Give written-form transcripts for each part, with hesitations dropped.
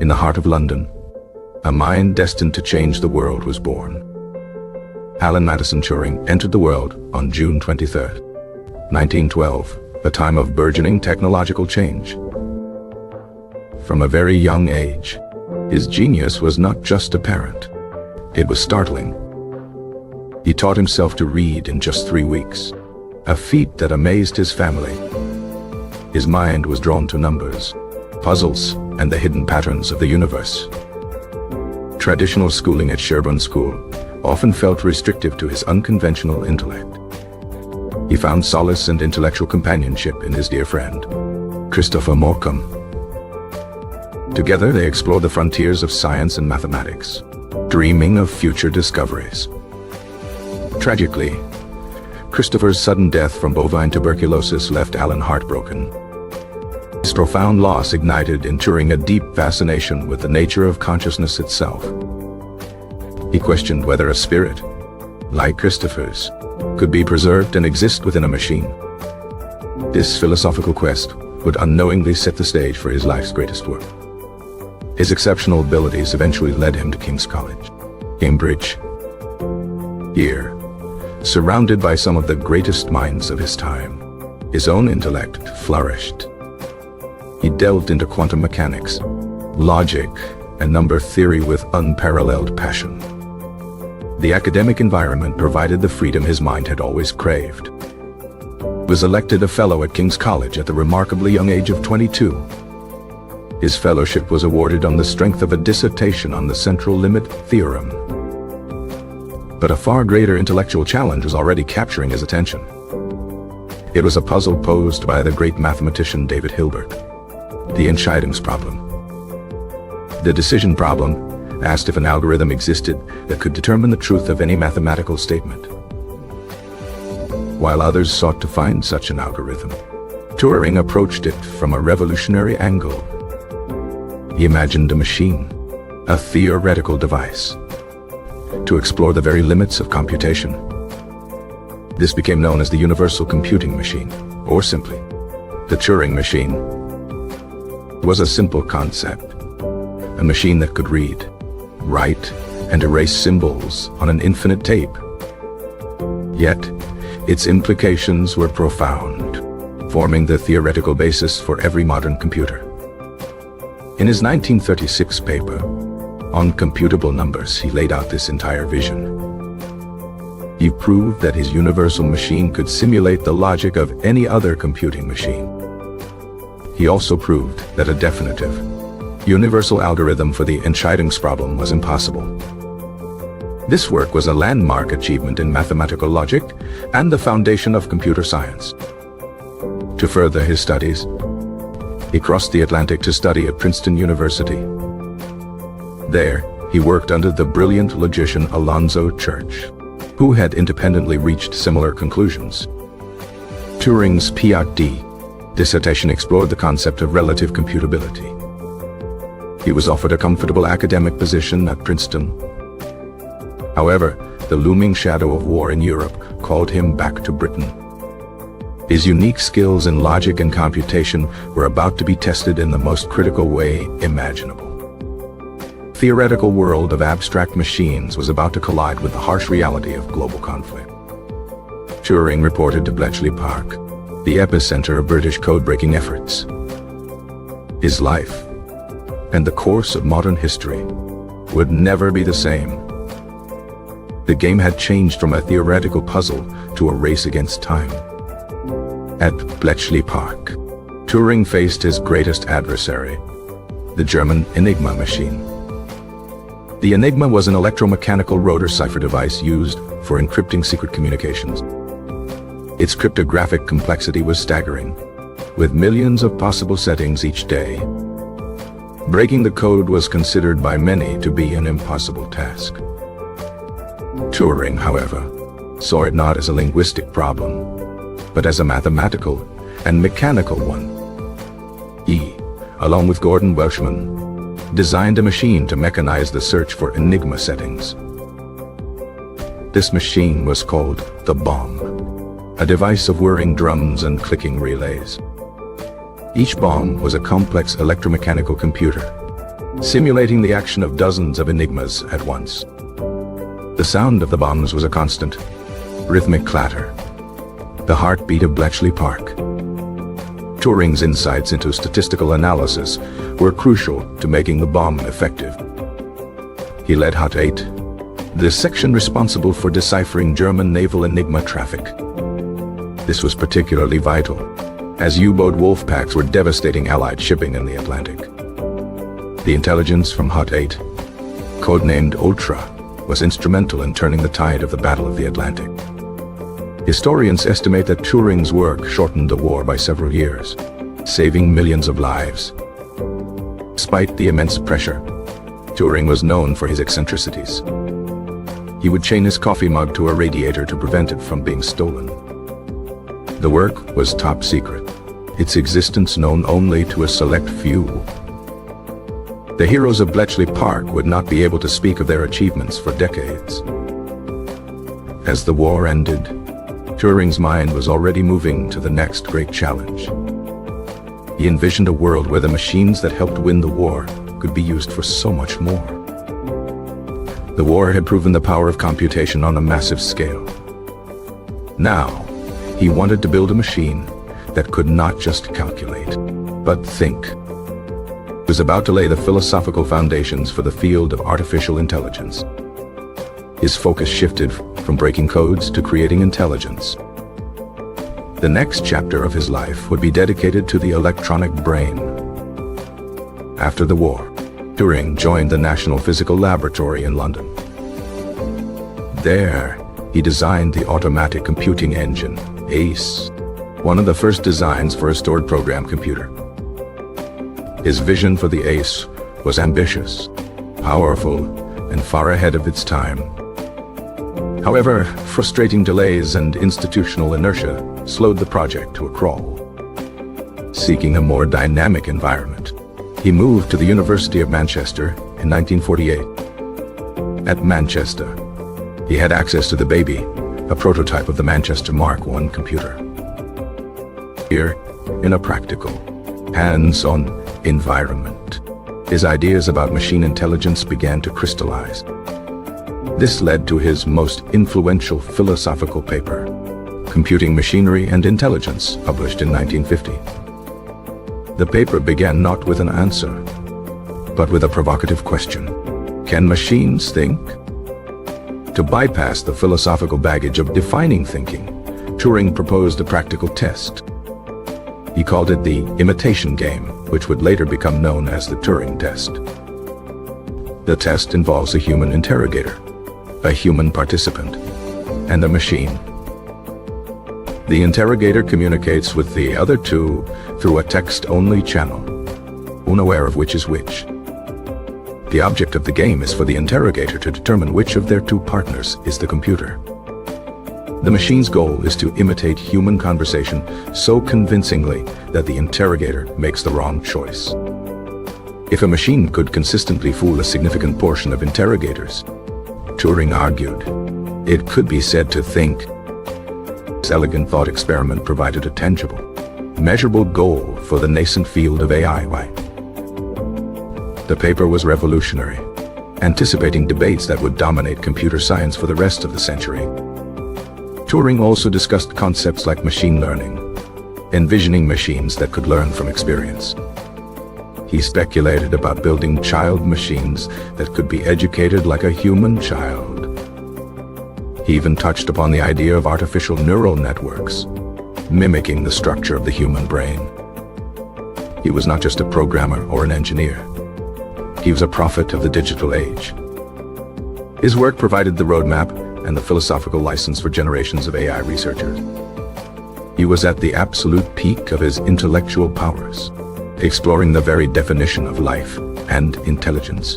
In the heart of London, a mind destined to change the world was born. Alan Turing entered the world on June 23, 1912, a time of burgeoning technological change. From a very young age, his genius was not just apparent, it was startling. He taught himself to read in just 3 weeks, a feat that amazed his family. His mind was drawn to numbers, puzzles, and the hidden patterns of the universe. Traditional schooling at Sherborne School often felt restrictive to his unconventional intellect. He found solace and intellectual companionship in his dear friend, Christopher Morcom. Together they explored the frontiers of science and mathematics, dreaming of future discoveries. Tragically, Christopher's sudden death from bovine tuberculosis left Alan heartbroken. His profound loss ignited in Turing a deep fascination with the nature of consciousness itself. He questioned whether a spirit, like Christopher's, could be preserved and exist within a machine. This philosophical quest would unknowingly set the stage for his life's greatest work. His exceptional abilities eventually led him to King's College, Cambridge. Here, surrounded by some of the greatest minds of his time, his own intellect flourished. He delved into quantum mechanics, logic, and number theory with unparalleled passion. The academic environment provided the freedom his mind had always craved. He was elected a fellow at King's College at the remarkably young age of 22. His fellowship was awarded on the strength of a dissertation on the central limit theorem. But a far greater intellectual challenge was already capturing his attention. It was a puzzle posed by the great mathematician David Hilbert, the Entscheidungsproblem. The decision problem asked if an algorithm existed that could determine the truth of any mathematical statement. While others sought to find such an algorithm, Turing approached it from a revolutionary angle. He imagined a machine, a theoretical device, to explore the very limits of computation. This became known as the Universal Computing Machine, or simply, the Turing machine. It was a simple concept, a machine that could read, write, and erase symbols on an infinite tape. Yet, its implications were profound, forming the theoretical basis for every modern computer. In his 1936 paper, On Computable Numbers, he laid out this entire vision. He proved that his universal machine could simulate the logic of any other computing machine. He also proved that a definitive, universal algorithm for the Entscheidungsproblem was impossible. This work was a landmark achievement in mathematical logic and the foundation of computer science. To further his studies, he crossed the Atlantic to study at Princeton University. There, he worked under the brilliant logician Alonzo Church, who had independently reached similar conclusions. Turing's Ph.D. dissertation explored the concept of relative computability. He was offered a comfortable academic position at Princeton. However, the looming shadow of war in Europe called him back to Britain. His unique skills in logic and computation were about to be tested in the most critical way imaginable. The theoretical world of abstract machines was about to collide with the harsh reality of global conflict. Turing reported to Bletchley Park, the epicenter of British code-breaking efforts. His life, and the course of modern history, would never be the same. The game had changed from a theoretical puzzle to a race against time. At Bletchley Park, Turing faced his greatest adversary, the German Enigma machine. The Enigma was an electromechanical rotor cipher device used for encrypting secret communications. Its cryptographic complexity was staggering, with millions of possible settings each day. Breaking the code was considered by many to be an impossible task. Turing, however, saw it not as a linguistic problem, but as a mathematical and mechanical one. He, along with Gordon Welshman, designed a machine to mechanize the search for Enigma settings. This machine was called the bomb. a device of whirring drums and clicking relays. Each bomb was a complex electromechanical computer, simulating the action of dozens of enigmas at once. The sound of the bombs was a constant, rhythmic clatter, the heartbeat of Bletchley Park. Turing's insights into statistical analysis were crucial to making the bomb effective. He led Hut 8, the section responsible for deciphering German naval enigma traffic. This was particularly vital, as U-boat wolf packs were devastating Allied shipping in the Atlantic. The intelligence from Hut 8, codenamed Ultra, was instrumental in turning the tide of the Battle of the Atlantic. Historians estimate that Turing's work shortened the war by several years, saving millions of lives. Despite the immense pressure, Turing was known for his eccentricities. He would chain his coffee mug to a radiator to prevent it from being stolen. The work was top secret, its existence known only to a select few. The heroes of Bletchley Park would not be able to speak of their achievements for decades. As the war ended, Turing's mind was already moving to the next great challenge. He envisioned a world where the machines that helped win the war could be used for so much more. The war had proven the power of computation on a massive scale. Now, he wanted to build a machine that could not just calculate, but think. He was about to lay the philosophical foundations for the field of artificial intelligence. His focus shifted from breaking codes to creating intelligence. The next chapter of his life would be dedicated to the electronic brain. After the war, Turing joined the National Physical Laboratory in London. There, he designed the automatic computing engine, ACE, one of the first designs for a stored program computer. His vision for the ACE was ambitious, powerful, and far ahead of its time. However, frustrating delays and institutional inertia slowed the project to a crawl. Seeking a more dynamic environment, he moved to the University of Manchester in 1948. At Manchester, he had access to the Baby, a prototype of the Manchester Mark I computer. Here, in a practical, hands-on environment, his ideas about machine intelligence began to crystallize. This led to his most influential philosophical paper, Computing Machinery and Intelligence, published in 1950. The paper began not with an answer, but with a provocative question. Can machines think? To bypass the philosophical baggage of defining thinking, Turing proposed a practical test. He called it the imitation game, which would later become known as the Turing Test. The test involves a human interrogator, a human participant, and a machine. The interrogator communicates with the other two through a text-only channel, unaware of which is which. The object of the game is for the interrogator to determine which of their two partners is the computer. The machine's goal is to imitate human conversation so convincingly that the interrogator makes the wrong choice. If a machine could consistently fool a significant portion of interrogators, Turing argued, it could be said to think. This elegant thought experiment provided a tangible, measurable goal for the nascent field of AI. The paper was revolutionary, anticipating debates that would dominate computer science for the rest of the century. Turing also discussed concepts like machine learning, envisioning machines that could learn from experience. He speculated about building child machines that could be educated like a human child. He even touched upon the idea of artificial neural networks, mimicking the structure of the human brain. He was not just a programmer or an engineer. He was a prophet of the digital age. His work provided the roadmap and the philosophical license for generations of AI researchers. He was at the absolute peak of his intellectual powers, exploring the very definition of life and intelligence.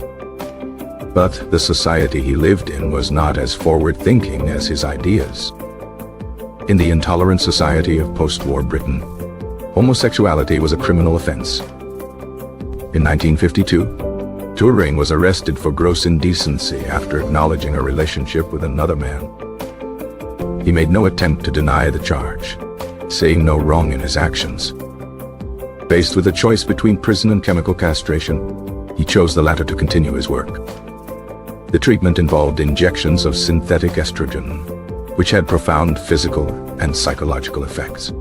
But the society he lived in was not as forward-thinking as his ideas. In the intolerant society of post-war Britain, homosexuality was a criminal offense. In 1952, Turing was arrested for gross indecency after acknowledging a relationship with another man. He made no attempt to deny the charge, saying no wrong in his actions. Faced with a choice between prison and chemical castration, he chose the latter to continue his work. The treatment involved injections of synthetic estrogen, which had profound physical and psychological effects.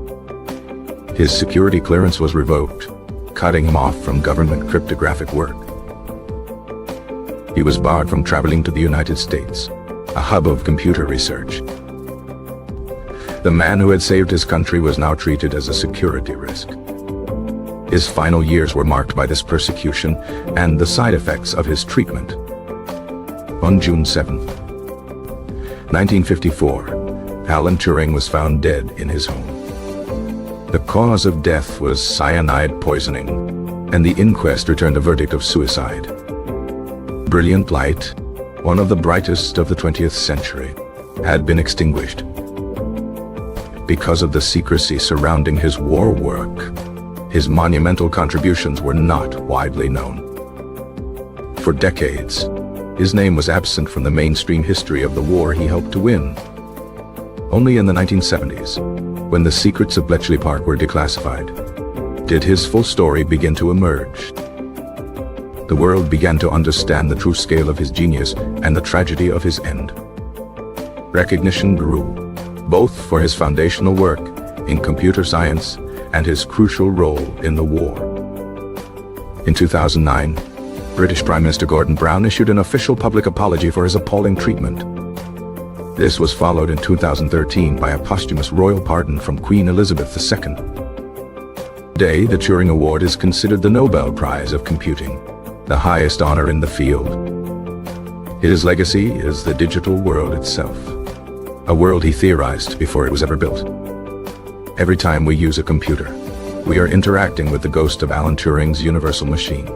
His security clearance was revoked, cutting him off from government cryptographic work. He was barred from traveling to the United States, a hub of computer research. The man who had saved his country was now treated as a security risk. His final years were marked by this persecution and the side effects of his treatment. On June 7, 1954, Alan Turing was found dead in his home. The cause of death was cyanide poisoning, and the inquest returned a verdict of suicide. Brilliant light, one of the brightest of the 20th century, had been extinguished. Because of the secrecy surrounding his war work, his monumental contributions were not widely known. For decades, his name was absent from the mainstream history of the war he helped to win. Only in the 1970s, when the secrets of Bletchley Park were declassified, did his full story begin to emerge. The world began to understand the true scale of his genius and the tragedy of his end. Recognition grew, both for his foundational work in computer science and his crucial role in the war. In 2009, British Prime Minister Gordon Brown issued an official public apology for his appalling treatment. This was followed in 2013 by a posthumous royal pardon from Queen Elizabeth II. Today, the Turing Award is considered the Nobel Prize of computing, the highest honor in the field. His legacy is the digital world itself, a world he theorized before it was ever built. Every time we use a computer, we are interacting with the ghost of Alan Turing's universal machine.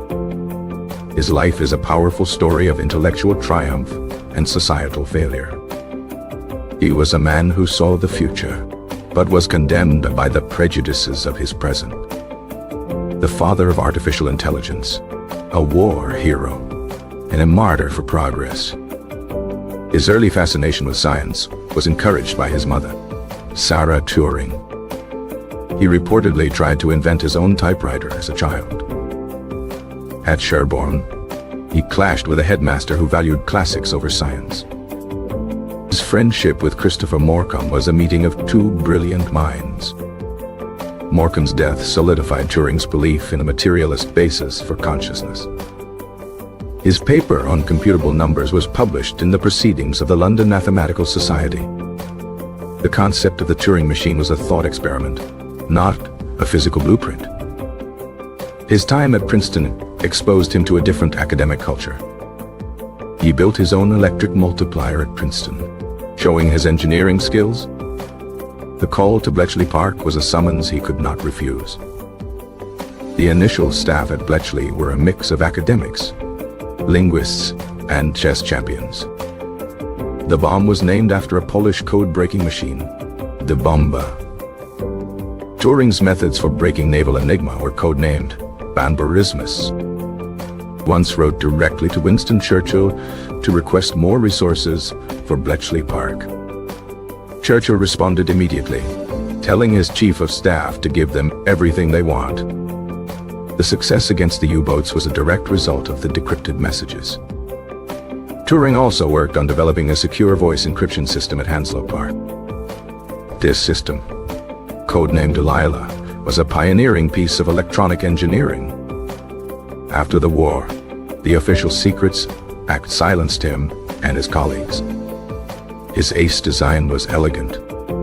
His life is a powerful story of intellectual triumph and societal failure. He was a man who saw the future, but was condemned by the prejudices of his present. The father of artificial intelligence, a war hero, and a martyr for progress. His early fascination with science was encouraged by his mother, Sarah Turing. He reportedly tried to invent his own typewriter as a child. At Sherborne, he clashed with a headmaster who valued classics over science. His friendship with Christopher Morcom was a meeting of two brilliant minds. Morcom's death solidified Turing's belief in a materialist basis for consciousness. His paper on computable numbers was published in the Proceedings of the London Mathematical Society. The concept of the Turing machine was a thought experiment, not a physical blueprint. His time at Princeton exposed him to a different academic culture. He built his own electric multiplier at Princeton, showing his engineering skills. The call to Bletchley Park was a summons he could not refuse. The initial staff at Bletchley were a mix of academics, linguists, and chess champions. The bomb was named after a Polish code-breaking machine, the Bomba. Turing's methods for breaking naval enigma were codenamed Banburismus. Once wrote directly to Winston Churchill to request more resources for Bletchley Park. Churchill responded immediately, telling his chief of staff to give them everything they want. The success against the U-boats was a direct result of the decrypted messages. Turing also worked on developing a secure voice encryption system at Hounslow Park. This system, codenamed Delilah, was a pioneering piece of electronic engineering. After the war, the Official Secrets Act silenced him and his colleagues. His ace design was elegant,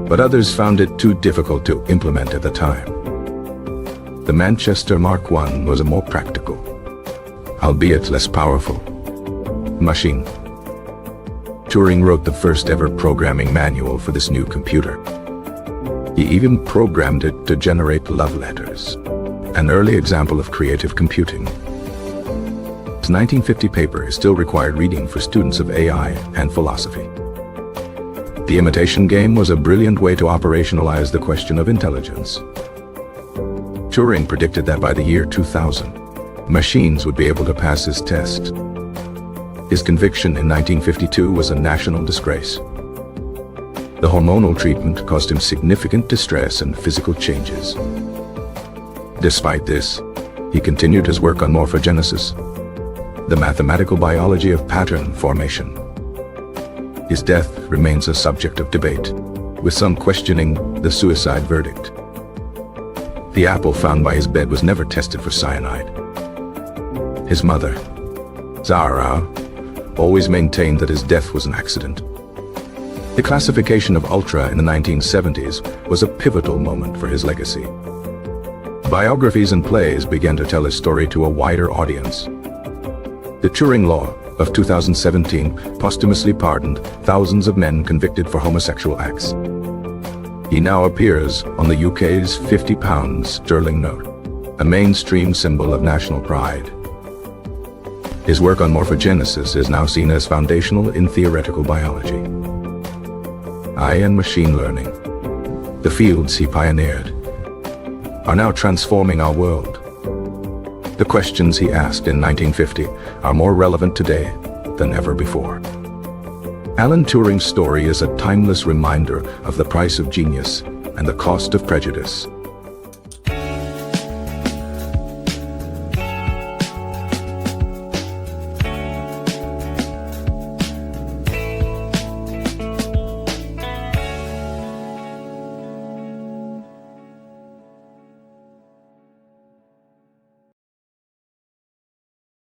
but others found it too difficult to implement at the time. The Manchester Mark I was a more practical, albeit less powerful, machine. Turing wrote the first ever programming manual for this new computer. He even programmed it to generate love letters, an early example of creative computing. His 1950 paper is still required reading for students of AI and philosophy. The imitation game was a brilliant way to operationalize the question of intelligence. Turing predicted that by the year 2000, machines would be able to pass his test. His conviction in 1952 was a national disgrace. The hormonal treatment caused him significant distress and physical changes. Despite this, he continued his work on morphogenesis, the mathematical biology of pattern formation. His death remains a subject of debate, with some questioning the suicide verdict. The apple found by his bed was never tested for cyanide. His mother, Zara, always maintained that his death was an accident. The classification of ultra in the 1970s was a pivotal moment for his legacy. Biographies and plays began to tell his story to a wider audience. The Turing Law of 2017 posthumously pardoned thousands of men convicted for homosexual acts. He now appears on the UK's £50 sterling note, a mainstream symbol of national pride. His work on morphogenesis is now seen as foundational in theoretical biology. AI and machine learning, the fields he pioneered, are now transforming our world. The questions he asked in 1950 are more relevant today than ever before. Alan Turing's story is a timeless reminder of the price of genius and the cost of prejudice.